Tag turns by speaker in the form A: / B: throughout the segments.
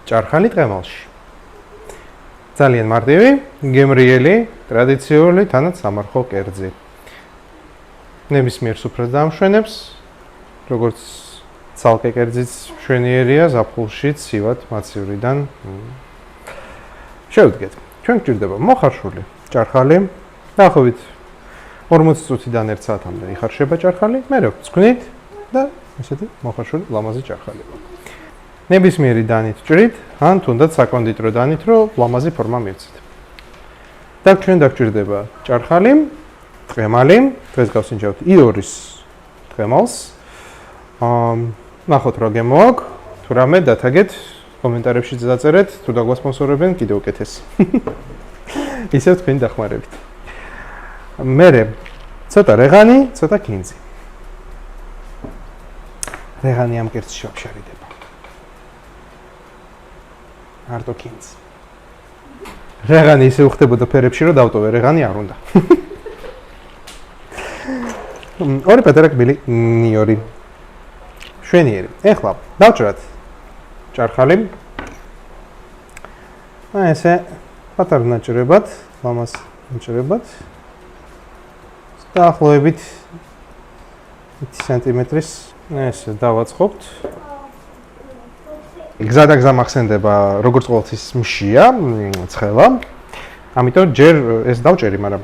A: ჭარხალი ტყემალში. ძალიან მარტივი, გემრიელი, ტრადიციული, თანაც სამარხო კერძი. ნებისმიერ სუფრას დაამშვენებს, როგორც ცალკე კერძიც მშვენიერია, ზაფხულშიც ცივად მაცივრიდან შევდგეთ. ჩვენ გვჭირდება მოხარშული ჭარხალი, დაახლოებით 40 წუთიდან 1 საათამდე იხარშება ჭარხალი, მერე ვწკვნით და ესეთი მოხარშული ლამაზი ჭარხალი. ნებისმიერი დანით ჭრით, ან თუნდაც საკონდიტრო დანით, რომ ლამაზი ფორმა მივცეთ. და ჩვენ დაგჭირდება ჭარხალი, ტყემალი, დღეს გავსინჯავთ იორის ტყემალს. ნახოთ რა გემოაქვს, თუ რამე დათაგეთ, კომენტარებში დაწერეთ, თუ დაგვასპონსორებენ, კიდევ უკეთესი. ისევ თქვენი დახმარებით. მერე ცოტა რეღანი, ცოტა კინძი. რეღანი ამ კერძში ვაფშარდება. არტო კინძი. რეღანი ისე უხდებოდა ფერებში, რომ დავტოვე, რეღანი არ უნდა. ორი პატარა კბილი ნიორი. შვენიერი. ეხლა დავჭრათ ჭარხალი. ესე პატარა ნაჭრებად, ლამაზ ნაჭრებად. დაახლოებით 10 სანტიმეტრის ესე დავაწყობთ. გზადაგზა მახსენდება, როგორც ყოველთვის მშია, ცხელა. ამიტომ ჯერ ეს დავჭერი, მაგრამ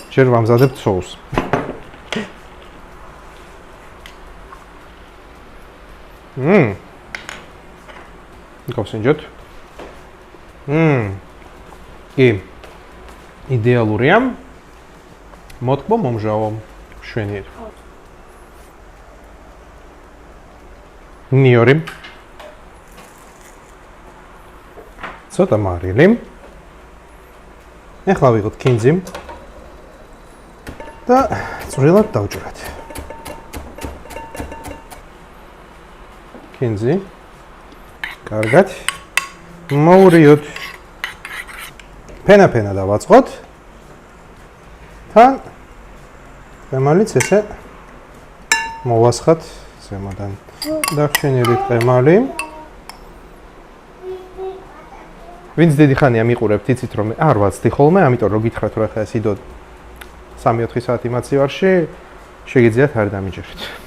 A: ჯერ ვამზადებთ соуს. გავსინჯოთ. კი. იდეალურია. მოთქვა მომჟავო. შვენიერი. ნიორი. ცოტა მარილი. ეხლა ვიღოთ კინძი. და წვრილად დავჭრათ. კინძი. კარგად. მოურიოთ. ფენა დავაწყოთ. თან ტყემალიც ესე მოვასხათ ზემოდან. დაგჩენილი ტყემალი. ვინც დიდი ხანია მიყურებთ, იცით რომ არ ვაცდი ხოლმე, ამიტომ რომ გითხრათ რომ ახლა ეს იდო 3-4 საათი მაცივარში, შეგიძლიათ არ დამიჯერეთ.